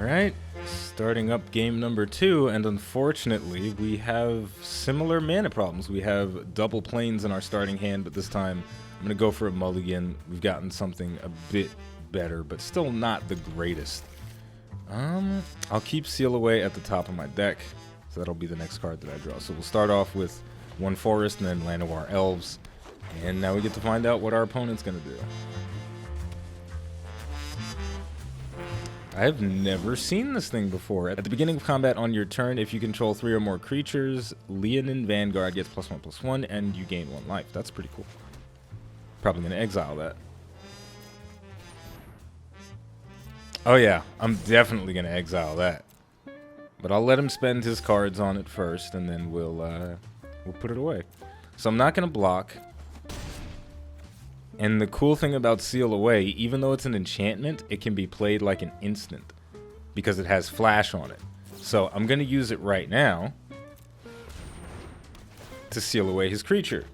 Alright, starting up game number 2, and unfortunately we have similar mana problems. We have double planes in our starting hand, but this time I'm going to go for a mulligan. We've gotten something a bit better, but still not the greatest. I'll keep Seal Away at the top of my deck, so that'll be the next card that I draw. So we'll start off with one forest and then Llanowar Elves, and now we get to find out what our opponent's going to do. I have never seen this thing before. At the beginning of combat on your turn, if you control 3 or more creatures, Leonin Vanguard gets +1/+1, and you gain 1 life. That's pretty cool. Probably going to exile that. Oh yeah, I'm definitely going to exile that. But I'll let him spend his cards on it first, and then we'll put it away. So I'm not going to block. And the cool thing about Seal Away, even though it's an enchantment, it can be played like an instant because it has flash on it. So I'm going to use it right now to seal away his creature.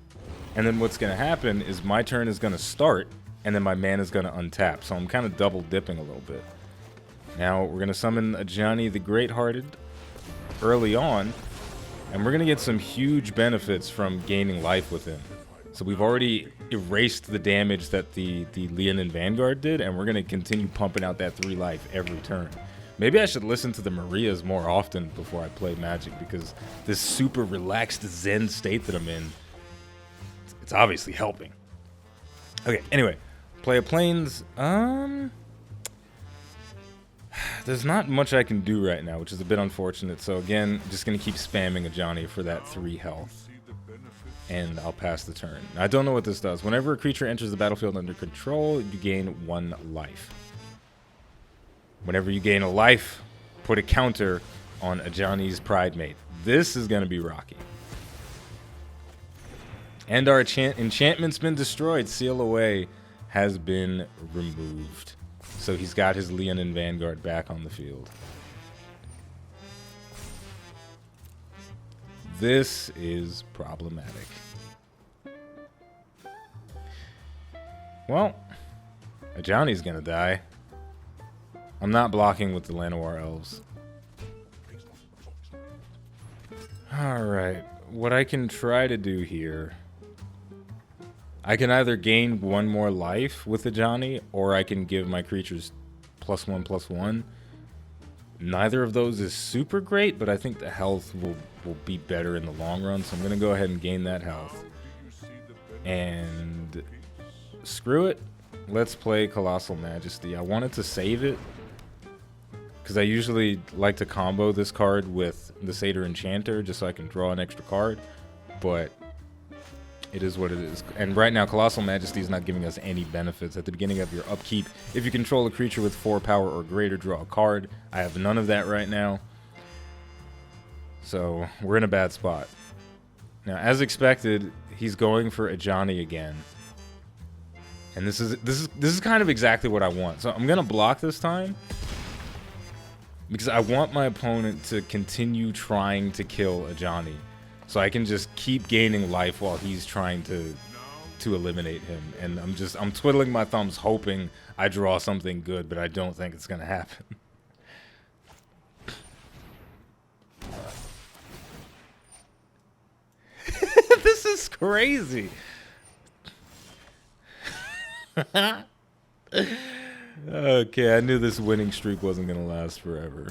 And then what's going to happen is my turn is going to start, and then my mana is going to untap. So I'm kind of double dipping a little bit. Now we're going to summon a Johnny the Great-Hearted early on, and we're going to get some huge benefits from gaining life with him. So we've already erased the damage that the Leonin Vanguard did, and we're going to continue pumping out that 3 life every turn. Maybe I should listen to the Marias more often before I play Magic, because this super relaxed Zen state that I'm in, it's obviously helping. Okay, anyway, play a Plains. There's not much I can do right now, which is a bit unfortunate. So again, just going to keep spamming a Johnny for that 3 health. And I'll pass the turn. I don't know what this does. Whenever a creature enters the battlefield under control, you gain 1 life. Whenever you gain a life, put a counter on a Johnny's Pridemate. This is going to be rocky. And our enchantment's been destroyed. Seal Away has been removed. So he's got his Leonin Vanguard back on the field. This is problematic. Well, a Johnny's gonna die. I'm not blocking with the Llanowar Elves. Alright, what I can try to do here, I can either gain 1 more life with the Johnny, or I can give my creatures +1/+1. Neither of those is super great, but I think the health will be better in the long run, so I'm going to go ahead and gain that health. And screw it. Let's play Colossal Majesty. I wanted to save it because I usually like to combo this card with the Satyr Enchanter just so I can draw an extra card, but it is what it is. And right now, Colossal Majesty is not giving us any benefits. At the beginning of your upkeep, if you control a creature with 4 power or greater, draw a card. I have none of that right now. So we're in a bad spot. Now, as expected, he's going for a Johnny again. And this is kind of exactly what I want. So I'm gonna block this time because I want my opponent to continue trying to kill a Johnny. So I can just keep gaining life while he's trying to eliminate him. And I'm twiddling my thumbs hoping I draw something good, but I don't think it's gonna happen. This is crazy. Okay, I knew this winning streak wasn't gonna last forever.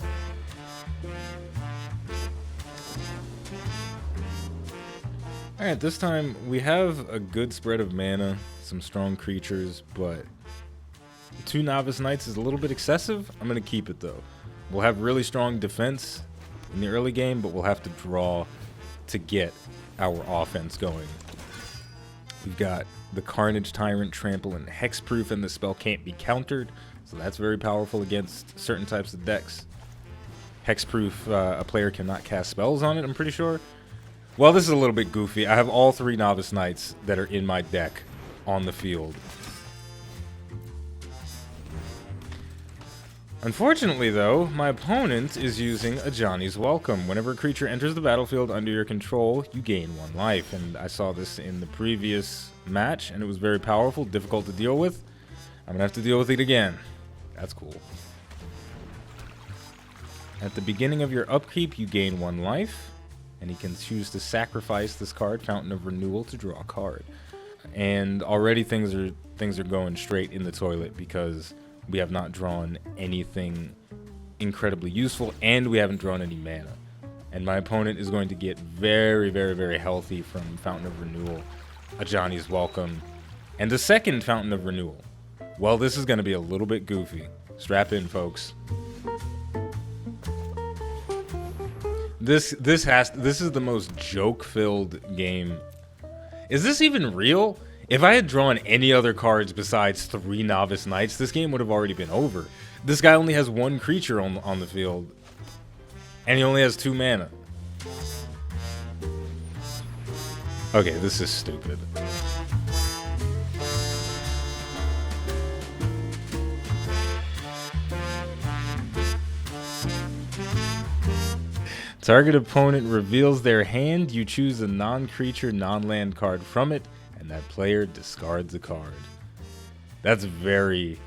Alright, this time we have a good spread of mana, some strong creatures, but 2 Novice Knights is a little bit excessive. I'm going to keep it though. We'll have really strong defense in the early game, but we'll have to draw to get our offense going. We've got the Carnage Tyrant, Trample, and Hexproof, and the spell can't be countered, so that's very powerful against certain types of decks. Hexproof, a player cannot cast spells on it, I'm pretty sure. Well, this is a little bit goofy. I have all 3 Novice Knights that are in my deck on the field. Unfortunately, though, my opponent is using a Johnny's Welcome. Whenever a creature enters the battlefield under your control, you gain 1 life. And I saw this in the previous match, and it was very powerful, difficult to deal with. I'm going to have to deal with it again. That's cool. At the beginning of your upkeep, you gain 1 life, and he can choose to sacrifice this card, Fountain of Renewal, to draw a card. And already things are going straight in the toilet because we have not drawn anything incredibly useful, and we haven't drawn any mana. And my opponent is going to get very, very, very healthy from Fountain of Renewal, Ajani's Welcome, and a second Fountain of Renewal. Well, this is going to be a little bit goofy. Strap in, folks. This is the most joke-filled game. Is this even real? If I had drawn any other cards besides 3 Novice Knights, this game would have already been over. This guy only has 1 creature on the field, and he only has 2 mana. Okay, this is stupid. Target opponent reveals their hand. You choose a non-creature, non-land card from it, and that player discards a card. That's very,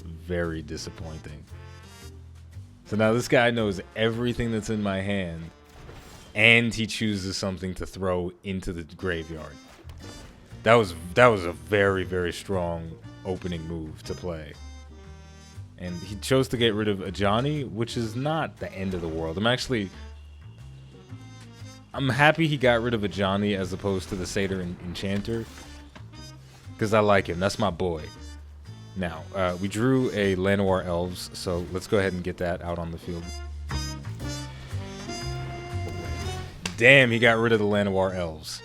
very disappointing. So now this guy knows everything that's in my hand, and he chooses something to throw into the graveyard. That was a very, very strong opening move to play. And he chose to get rid of Ajani, which is not the end of the world. I'm happy he got rid of Ajani as opposed to the Satyr Enchanter, because I like him. That's my boy. Now, we drew a Llanowar Elves, so let's go ahead and get that out on the field. Damn, he got rid of the Llanowar Elves.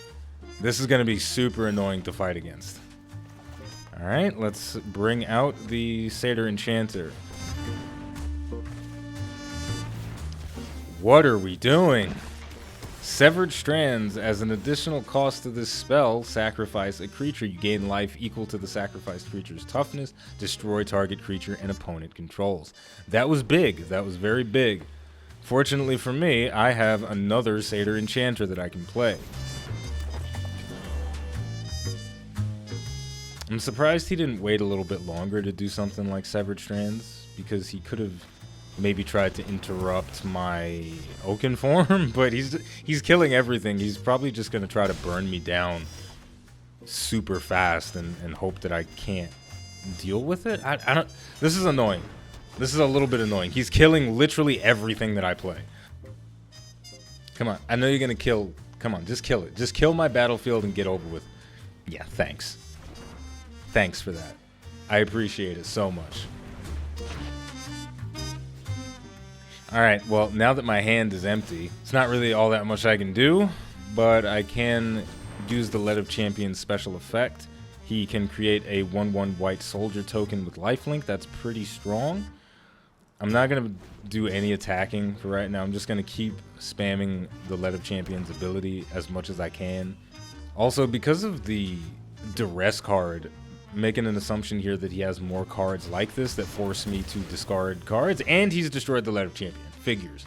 This is going to be super annoying to fight against. Alright, let's bring out the Satyr Enchanter. What are we doing? Severed Strands. As an additional cost to this spell, sacrifice a creature. You gain life equal to the sacrificed creature's toughness. Destroy target creature and opponent controls. That was big. That was very big. Fortunately for me, I have another Satyr Enchanter that I can play. I'm surprised he didn't wait a little bit longer to do something like Severed Strands, because he could have maybe tried to interrupt my Oaken form, but he's killing everything. He's probably just going to try to burn me down super fast and hope that I can't deal with it. I don't... This is annoying. This is a little bit annoying. He's killing literally everything that I play. Come on. I know you're going to kill... Come on, just kill it. Just kill my battlefield and get over with. Yeah, thanks. Thanks for that. I appreciate it so much. Alright, well, now that my hand is empty, it's not really all that much I can do, but I can use the Let of Champions special effect. He can create a 1/1 white soldier token with lifelink. That's pretty strong. I'm not going to do any attacking for right now. I'm just going to keep spamming the Let of Champions ability as much as I can. Also, because of the Duress card, making an assumption here that he has more cards like this that force me to discard cards, and he's destroyed the Let of Champion. Figures.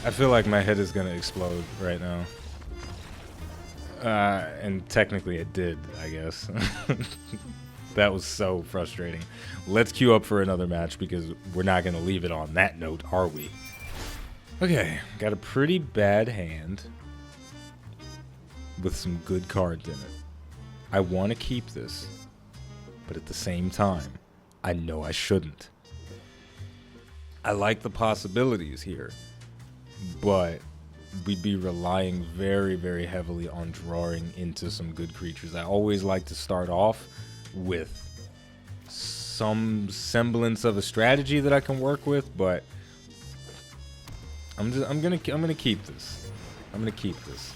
I feel like my head is gonna explode right now. And technically it did, I guess. That was so frustrating. Let's queue up for another match because we're not going to leave it on that note, are we? Okay, got a pretty bad hand with some good cards in it. I want to keep this, but at the same time, I know I shouldn't. I like the possibilities here, but we'd be relying very, very heavily on drawing into some good creatures. I always like to start off with some semblance of a strategy that I can work with, but I'm gonna keep this. I'm gonna keep this.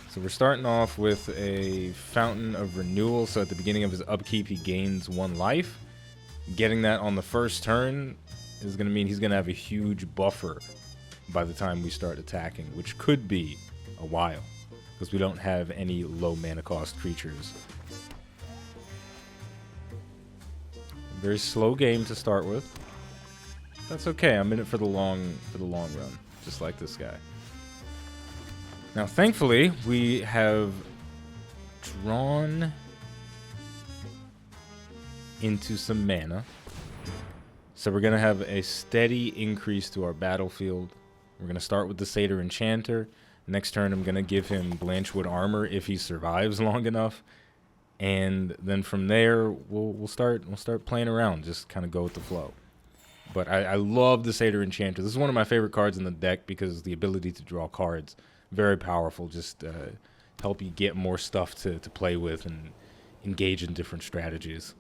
So we're starting off with a Fountain of Renewal. So at the beginning of his upkeep, he gains 1 life. Getting that on the first turn is gonna mean he's gonna have a huge buffer by the time we start attacking, which could be a while because we don't have any low mana cost creatures. Very slow game to start with. That's okay. I'm in it for the long run, just like this guy. Now, thankfully, we have drawn into some mana. So we're going to have a steady increase to our battlefield. We're going to start with the Satyr Enchanter. Next turn, I'm going to give him Blanchwood Armor if he survives long enough. And then from there, we'll start playing around, just kind of go with the flow. But I love the Satyr Enchanter. This is one of my favorite cards in the deck because the ability to draw cards, very powerful. Just help you get more stuff to play with and engage in different strategies.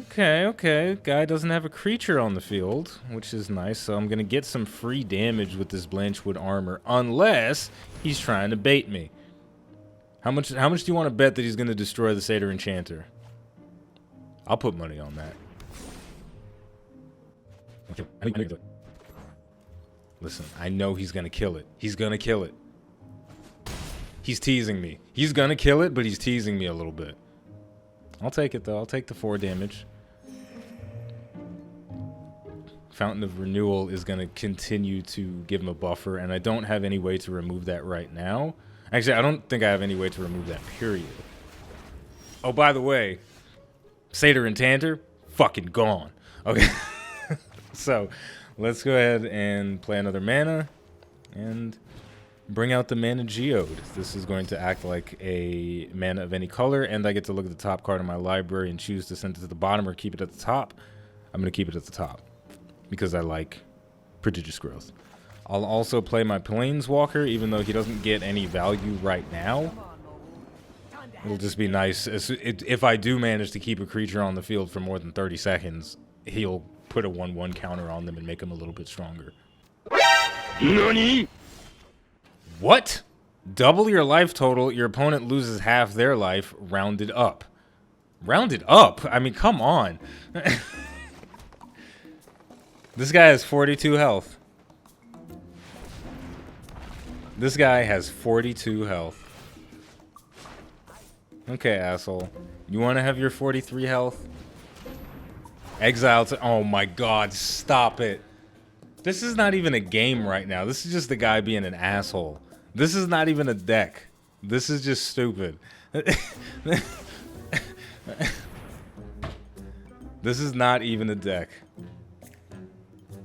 Okay. Guy doesn't have a creature on the field, which is nice. So I'm going to get some free damage with this Blanchwood Armor, unless he's trying to bait me. How much do you want to bet that he's going to destroy the Satyr Enchanter? I'll put money on that. Listen, I know he's going to kill it. He's going to kill it. He's teasing me. He's going to kill it, but he's teasing me a little bit. I'll take it, though. I'll take the 4 damage. Fountain of Renewal is going to continue to give him a buffer, and I don't have any way to remove that right now. Actually, I don't think I have any way to remove that, period. Oh, by the way, Satyr Enchanter, fucking gone. Okay. So, let's go ahead and play another mana, and bring out the Mana Geode. This is going to act like a mana of any color, and I get to look at the top card of my library and choose to send it to the bottom or keep it at the top. I'm going to keep it at the top, because I like Prodigious Growth. I'll also play my Planeswalker, even though he doesn't get any value right now. It'll just be nice. If I do manage to keep a creature on the field for more than 30 seconds, he'll put a 1/1 counter on them and make them a little bit stronger. NANI? What? Double your life total, your opponent loses half their life, rounded up. Rounded up? I mean, come on. This guy has 42 health. This guy has 42 health. Okay, asshole. You want to have your 43 health? Exile to... Oh my god, stop it. This is not even a game right now. This is just the guy being an asshole. This is not even a deck. This is just stupid. This is not even a deck.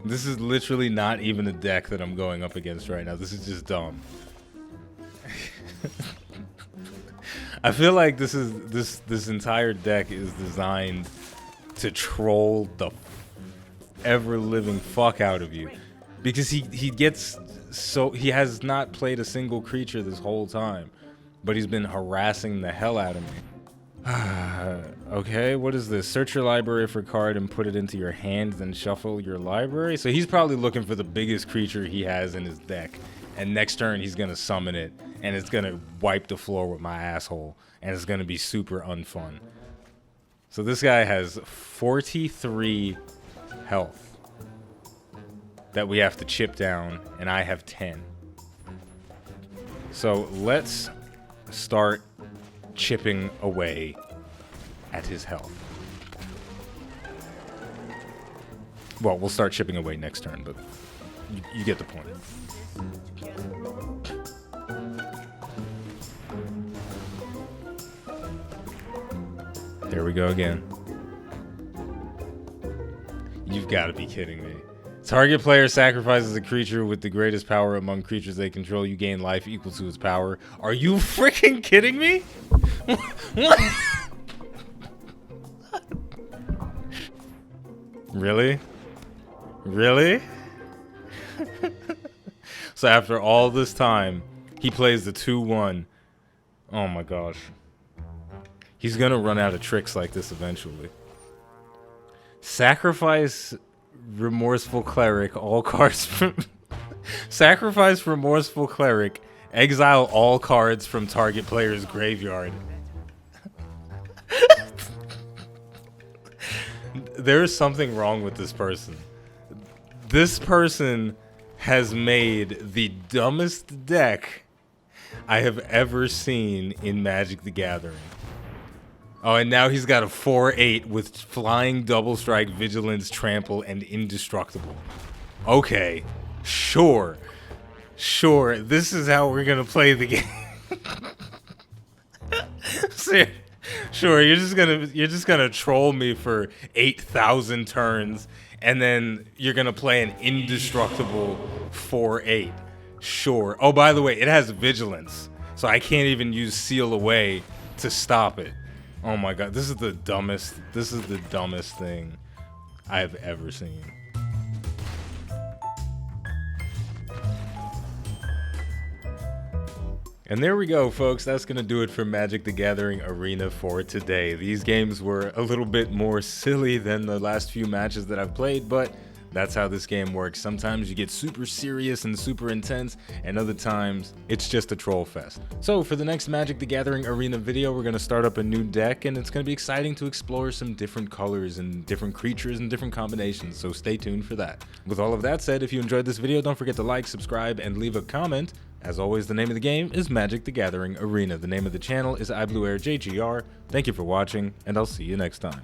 This is literally not even a deck that I'm going up against right now. This is just dumb. I feel like this entire deck is designed to troll the ever-living fuck out of you, because he has not played a single creature this whole time, but he's been harassing the hell out of me. Okay, what is this? Search your library for a card and put it into your hand, then shuffle your library. So he's probably looking for the biggest creature he has in his deck, and next turn he's gonna summon it, and it's gonna wipe the floor with my asshole, and it's gonna be super unfun. So this guy has 43 health that we have to chip down, and I have 10. So let's start chipping away at his health. Well, we'll start chipping away next turn, but you get the point. There we go again. You've got to be kidding me. Target player sacrifices a creature with the greatest power among creatures they control. You gain life equal to its power. Are you freaking kidding me? What? Really? Really? So after all this time, he plays the 2/1. Oh my gosh. He's gonna run out of tricks like this eventually. Sacrifice Remorseful Cleric, all cards from... Sacrifice Remorseful Cleric, exile all cards from target player's graveyard. There is something wrong with this person. This person has made the dumbest deck I have ever seen in Magic the Gathering. Oh, and now he's got a 4/8 with Flying, Double Strike, Vigilance, Trample, and Indestructible. Okay, sure. Sure, this is how we're gonna play the game. Sure, you're just gonna troll me for 8,000 turns, and then you're gonna play an indestructible 4/8. Sure. Oh, by the way, it has vigilance, so I can't even use Seal Away to stop it. Oh my god, this is the dumbest thing I've ever seen. And there we go, folks. That's going to do it for Magic the Gathering Arena for today. These games were a little bit more silly than the last few matches that I've played, but that's how this game works. Sometimes you get super serious and super intense, and other times it's just a troll fest. So for the next Magic the Gathering Arena video, we're going to start up a new deck, and it's going to be exciting to explore some different colors and different creatures and different combinations, so stay tuned for that. With all of that said, if you enjoyed this video, don't forget to like, subscribe, and leave a comment. As always, the name of the game is Magic the Gathering Arena. The name of the channel is iBluairJgR. Thank you for watching, and I'll see you next time.